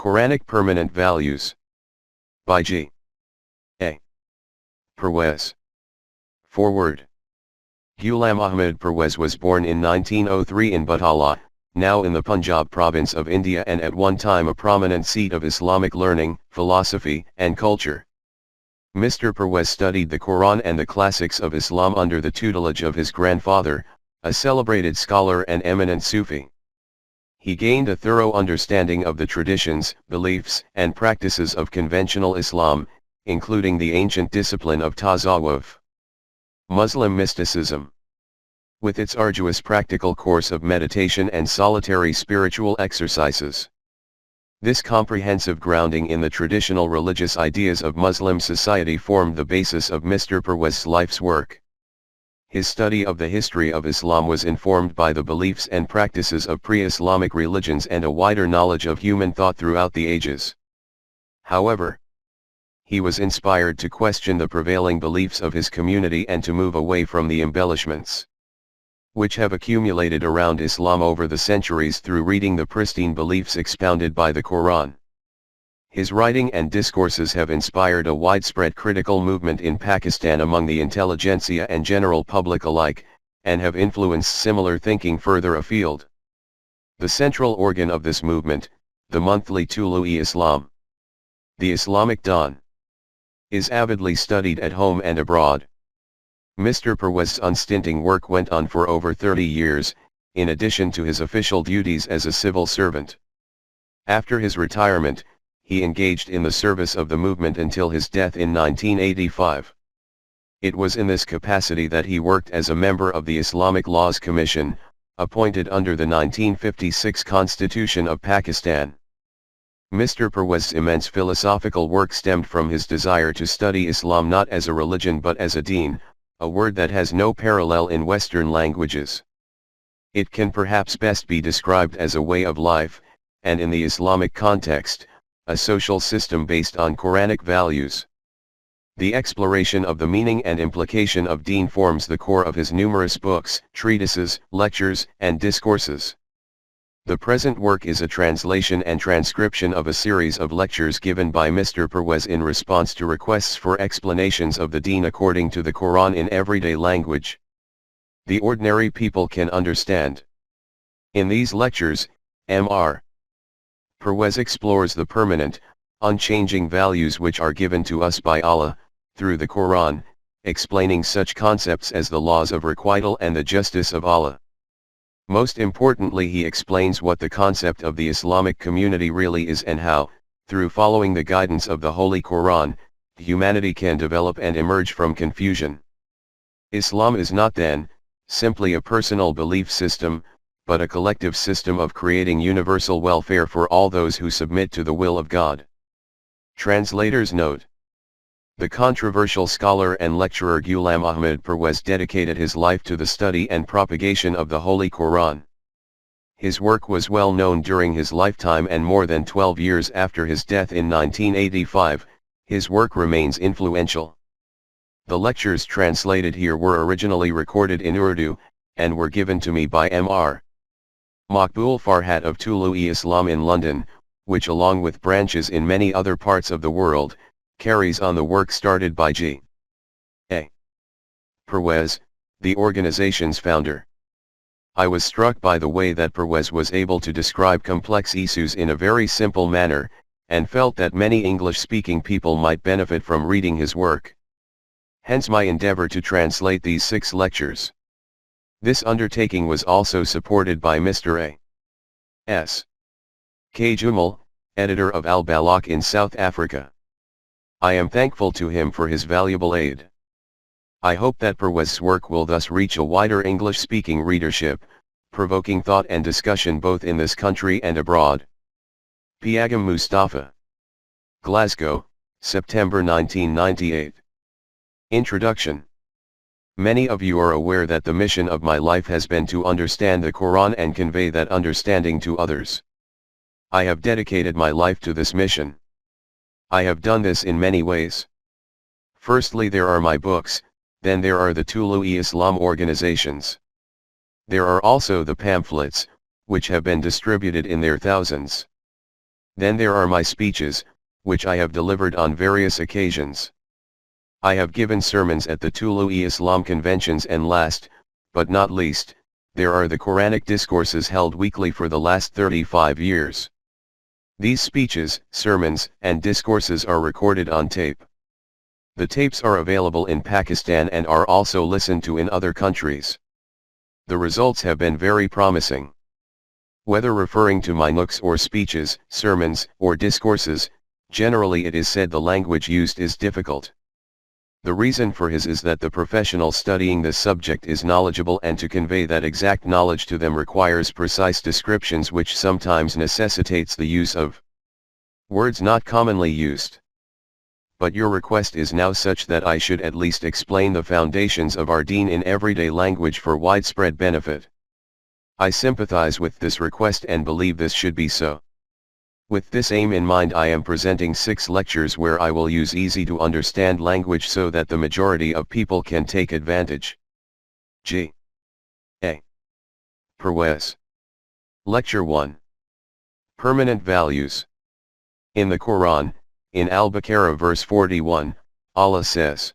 Quranic Permanent Values. By G.A. Parwez. Forward. Ghulam Ahmad Parwez was born in 1903 in Butala, now in the Punjab province of India, and at one time a prominent seat of Islamic learning, philosophy, and culture. Mr. Parwez studied the Quran and the classics of Islam under the tutelage of his grandfather, a celebrated scholar and eminent Sufi. He gained a thorough understanding of the traditions, beliefs, and practices of conventional Islam, including the ancient discipline of Tasawwuf, Muslim mysticism, with its arduous practical course of meditation and solitary spiritual exercises. This comprehensive grounding in the traditional religious ideas of Muslim society formed the basis of Mr. Parwez's life's work. His study of the history of Islam was informed by the beliefs and practices of pre-Islamic religions and a wider knowledge of human thought throughout the ages. However, he was inspired to question the prevailing beliefs of his community and to move away from the embellishments which have accumulated around Islam over the centuries through reading the pristine beliefs expounded by the Quran. His writing and discourses have inspired a widespread critical movement in Pakistan among the intelligentsia and general public alike, and have influenced similar thinking further afield. The central organ of this movement, the monthly Tulu-e-Islam, the Islamic Dawn, is avidly studied at home and abroad. Mr. Parwez's unstinting work went on for over 30 years, in addition to his official duties as a civil servant. After his retirement, he engaged in the service of the movement until his death in 1985. It was in this capacity that he worked as a member of the Islamic Laws Commission, appointed under the 1956 Constitution of Pakistan. Mr. Parwez's immense philosophical work stemmed from his desire to study Islam not as a religion but as a deen, a word that has no parallel in Western languages. It can perhaps best be described as a way of life, and in the Islamic context, a social system based on Quranic values. The exploration of the meaning and implication of deen forms the core of his numerous books, treatises, lectures, and discourses. The present work is a translation and transcription of a series of lectures given by Mr. Parwez in response to requests for explanations of the deen according to the Quran in everyday language the ordinary people can understand. In these lectures, Mr. Parwez explores the permanent, unchanging values which are given to us by Allah, through the Quran, explaining such concepts as the laws of requital and the justice of Allah. Most importantly, he explains what the concept of the Islamic community really is and how, through following the guidance of the Holy Quran, humanity can develop and emerge from confusion. Islam is not then, simply a personal belief system, but a collective system of creating universal welfare for all those who submit to the will of God. Translator's note. The controversial scholar and lecturer Ghulam Ahmad Parwez dedicated his life to the study and propagation of the Holy Quran. His work was well known during his lifetime, and more than 12 years after his death in 1985, his work remains influential. The lectures translated here were originally recorded in Urdu, and were given to me by Mr. Maqbool Farhat of Tulu-e-Islam in London, which along with branches in many other parts of the world, carries on the work started by G.A. Parwez, the organization's founder. I was struck by the way that Parwez was able to describe complex issues in a very simple manner, and felt that many English-speaking people might benefit from reading his work. Hence my endeavor to translate these 6 lectures. This undertaking was also supported by Mr. A.S. K. Jumal, editor of Al-Balagh in South Africa. I am thankful to him for his valuable aid. I hope that Parwez's work will thus reach a wider English-speaking readership, provoking thought and discussion both in this country and abroad. Paigham Mustafa. Glasgow, September 1998. Introduction. Many of you are aware that the mission of my life has been to understand the Quran and convey that understanding to others. I have dedicated my life to this mission. I have done this in many ways. Firstly, there are my books, then there are the Tulu-e-Islam organizations. There are also the pamphlets, which have been distributed in their thousands. Then there are my speeches, which I have delivered on various occasions. I have given sermons at the Tulu-e-Islam conventions, and last, but not least, there are the Quranic discourses held weekly for the last 35 years. These speeches, sermons, and discourses are recorded on tape. The tapes are available in Pakistan and are also listened to in other countries. The results have been very promising. Whether referring to my nooks or speeches, sermons, or discourses, generally it is said the language used is difficult. The reason for his is that the professional studying this subject is knowledgeable, and to convey that exact knowledge to them requires precise descriptions, which sometimes necessitates the use of words not commonly used. But your request is now such that I should at least explain the foundations of our deen in everyday language for widespread benefit. I sympathize with this request and believe this should be so. With this aim in mind, I am presenting 6 lectures where I will use easy to understand language so that the majority of people can take advantage. G.A. Parwez. Lecture 1. Permanent Values. In the Quran, in Al-Baqarah verse 41, Allah says,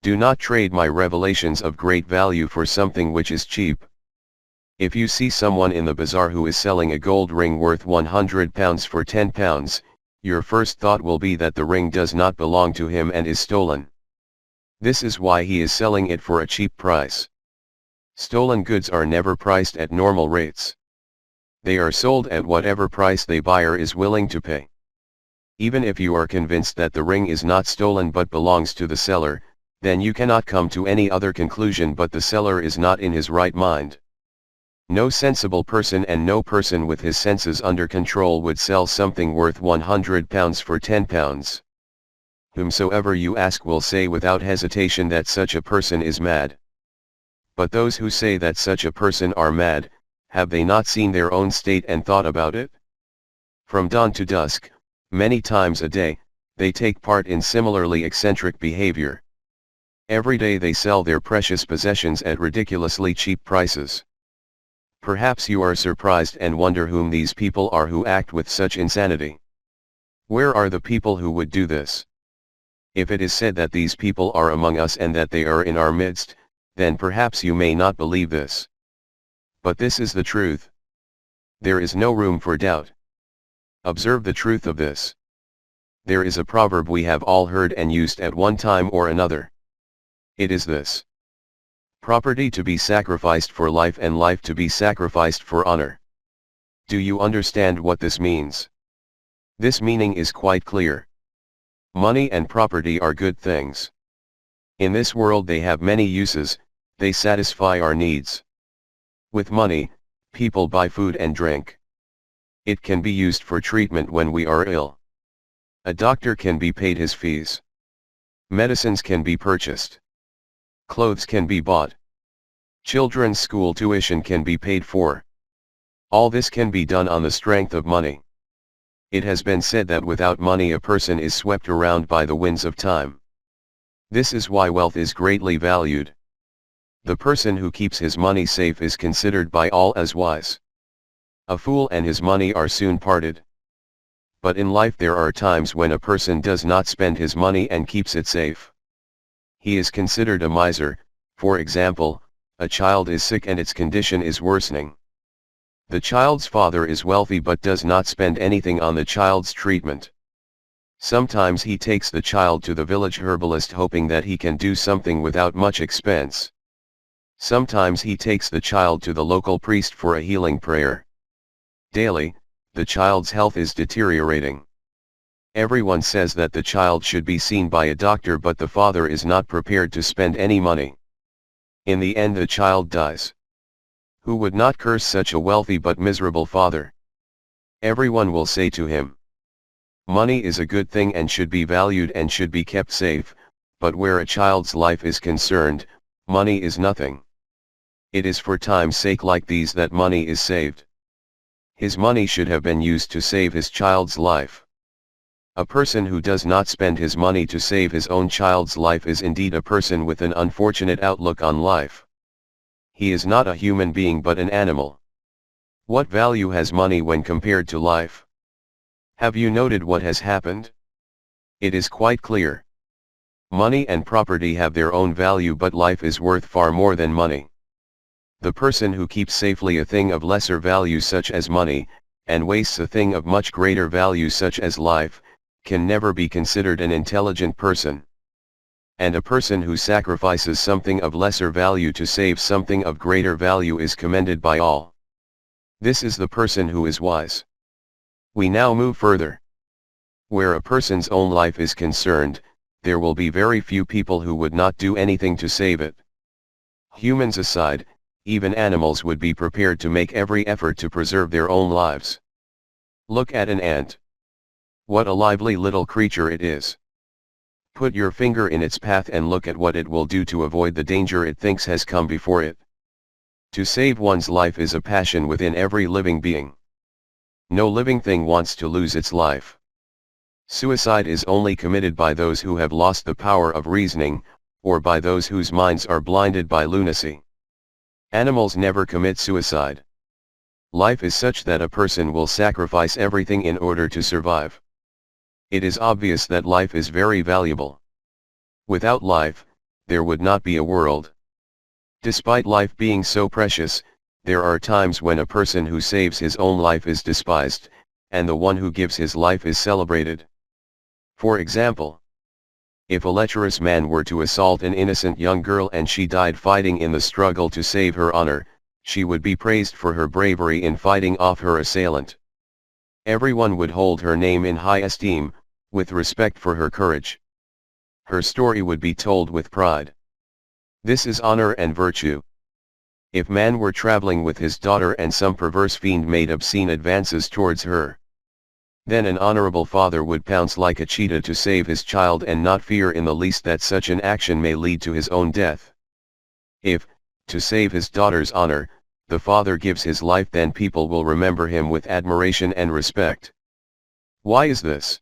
"Do not trade my revelations of great value for something which is cheap. If you see someone in the bazaar who is selling a gold ring worth £100 for £10, your first thought will be that the ring does not belong to him and is stolen. This is why he is selling it for a cheap price. Stolen goods are never priced at normal rates. They are sold at whatever price the buyer is willing to pay. Even if you are convinced that the ring is not stolen but belongs to the seller, then you cannot come to any other conclusion but the seller is not in his right mind. No sensible person and no person with his senses under control would sell something worth £100 for £10. Whomsoever you ask will say without hesitation that such a person is mad. But those who say that such a person are mad, have they not seen their own state and thought about it? From dawn to dusk, many times a day, they take part in similarly eccentric behavior. Every day they sell their precious possessions at ridiculously cheap prices. Perhaps you are surprised and wonder whom these people are who act with such insanity. Where are the people who would do this? If it is said that these people are among us and that they are in our midst, then perhaps you may not believe this. But this is the truth. There is no room for doubt. Observe the truth of this. There is a proverb we have all heard and used at one time or another. It is this: property to be sacrificed for life and life to be sacrificed for honor. Do you understand what this means? This meaning is quite clear. Money and property are good things. In this world they have many uses, they satisfy our needs. With money, people buy food and drink. It can be used for treatment when we are ill. A doctor can be paid his fees. Medicines can be purchased. Clothes can be bought. Children's school tuition can be paid for. All this can be done on the strength of money. It has been said that without money a person is swept around by the winds of time. This is why wealth is greatly valued. The person who keeps his money safe is considered by all as wise. A fool and his money are soon parted. But in life there are times when a person does not spend his money and keeps it safe. He is considered a miser. For example, a child is sick and its condition is worsening. The child's father is wealthy but does not spend anything on the child's treatment. Sometimes he takes the child to the village herbalist hoping that he can do something without much expense. Sometimes he takes the child to the local priest for a healing prayer. Daily, the child's health is deteriorating. Everyone says that the child should be seen by a doctor, but the father is not prepared to spend any money. In the end the child dies. Who would not curse such a wealthy but miserable father? Everyone will say to him, money is a good thing and should be valued and should be kept safe, but where a child's life is concerned, money is nothing. It is for time's sake like these that money is saved. His money should have been used to save his child's life. A person who does not spend his money to save his own child's life is indeed a person with an unfortunate outlook on life. He is not a human being but an animal. What value has money when compared to life? Have you noted what has happened? It is quite clear. Money and property have their own value, but life is worth far more than money. The person who keeps safely a thing of lesser value such as money, and wastes a thing of much greater value such as life, can never be considered an intelligent person. And a person who sacrifices something of lesser value to save something of greater value is commended by all. This is the person who is wise. We now move further. Where a person's own life is concerned, there will be very few people who would not do anything to save it. Humans aside, even animals would be prepared to make every effort to preserve their own lives. Look at an ant. What a lively little creature it is. Put your finger in its path and look at what it will do to avoid the danger it thinks has come before it. To save one's life is a passion within every living being. No living thing wants to lose its life. Suicide is only committed by those who have lost the power of reasoning, or by those whose minds are blinded by lunacy. Animals never commit suicide. Life is such that a person will sacrifice everything in order to survive. It is obvious that life is very valuable. Without life, there would not be a world. Despite life being so precious, there are times when a person who saves his own life is despised, and the one who gives his life is celebrated. For example, if a lecherous man were to assault an innocent young girl and she died fighting in the struggle to save her honor, she would be praised for her bravery in fighting off her assailant. Everyone would hold her name in high esteem, with respect for her courage. Her story would be told with pride. This is honor and virtue. If man were traveling with his daughter and some perverse fiend made obscene advances towards her, then an honorable father would pounce like a cheetah to save his child and not fear in the least that such an action may lead to his own death. If, to save his daughter's honor, the father gives his life, then people will remember him with admiration and respect. Why is this?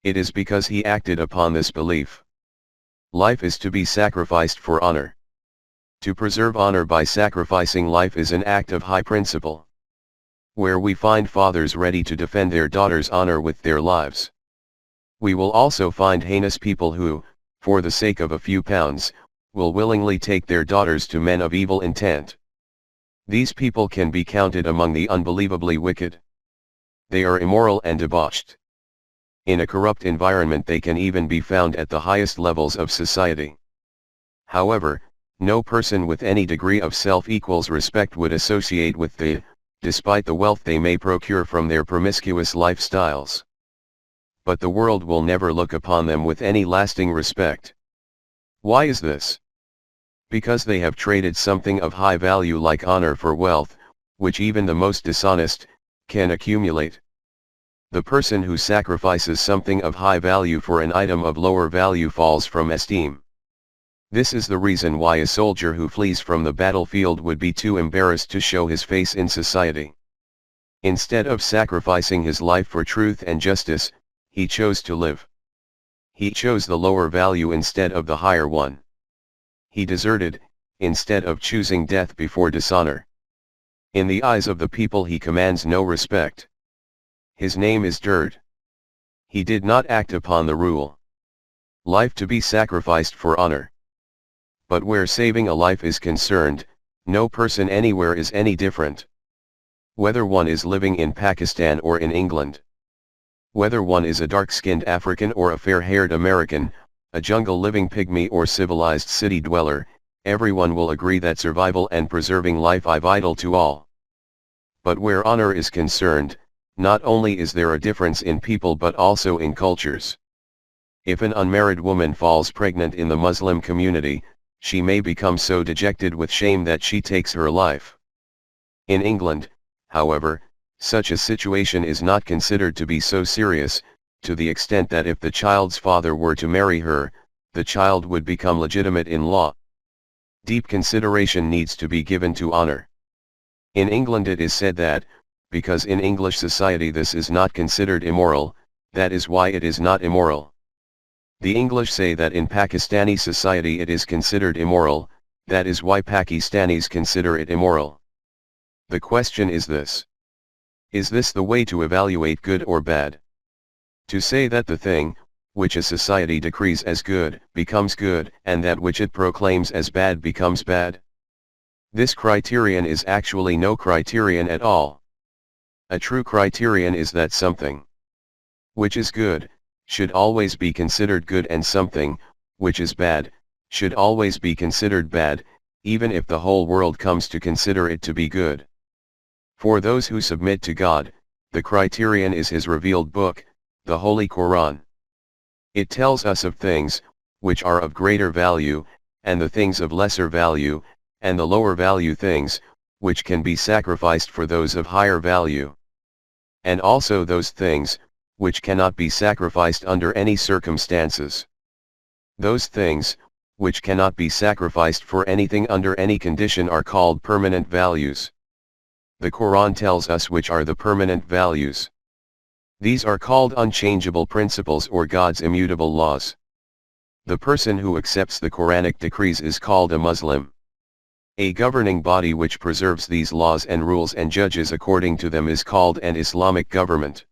It is because he acted upon this belief. Life is to be sacrificed for honor. To preserve honor by sacrificing life is an act of high principle. Where we find fathers ready to defend their daughters' honor with their lives, we will also find heinous people who, for the sake of a few pounds, will willingly take their daughters to men of evil intent. These people can be counted among the unbelievably wicked. They are immoral and debauched. In a corrupt environment they can even be found at the highest levels of society. However, no person with any degree of self-equals respect would associate with them, despite the wealth they may procure from their promiscuous lifestyles. But the world will never look upon them with any lasting respect. Why is this? Because they have traded something of high value like honor for wealth, which even the most dishonest can accumulate. The person who sacrifices something of high value for an item of lower value falls from esteem. This is the reason why a soldier who flees from the battlefield would be too embarrassed to show his face in society. Instead of sacrificing his life for truth and justice, he chose to live. He chose the lower value instead of the higher one. He deserted, instead of choosing death before dishonor. In the eyes of the people he commands no respect. His name is dirt. He did not act upon the rule. Life to be sacrificed for honor. But where saving a life is concerned, no person anywhere is any different. Whether one is living in Pakistan or in England. Whether one is a dark-skinned African or a fair-haired American, a jungle-living pygmy or civilized city dweller, everyone will agree that survival and preserving life are vital to all. But where honor is concerned, not only is there a difference in people but also in cultures. If an unmarried woman falls pregnant in the Muslim community, she may become so dejected with shame that she takes her life. In England, however, such a situation is not considered to be so serious, to the extent that if the child's father were to marry her, the child would become legitimate in law. Deep consideration needs to be given to honor. In England it is said that, because in English society this is not considered immoral, that is why it is not immoral. The English say that in Pakistani society it is considered immoral, that is why Pakistanis consider it immoral. The question is this. Is this the way to evaluate good or bad? To say that the thing, which a society decrees as good, becomes good, and that which it proclaims as bad becomes bad. This criterion is actually no criterion at all. A true criterion is that something which is good, should always be considered good, and something which is bad, should always be considered bad, even if the whole world comes to consider it to be good. For those who submit to God, the criterion is His revealed book, the Holy Quran. It tells us of things, which are of greater value, and the things of lesser value, and the lower value things, which can be sacrificed for those of higher value. And also those things, which cannot be sacrificed under any circumstances. Those things, which cannot be sacrificed for anything under any condition, are called permanent values. The Quran tells us which are the permanent values. These are called unchangeable principles, or God's immutable laws. The person who accepts the Quranic decrees is called a Muslim. A governing body which preserves these laws and rules and judges according to them is called an Islamic government.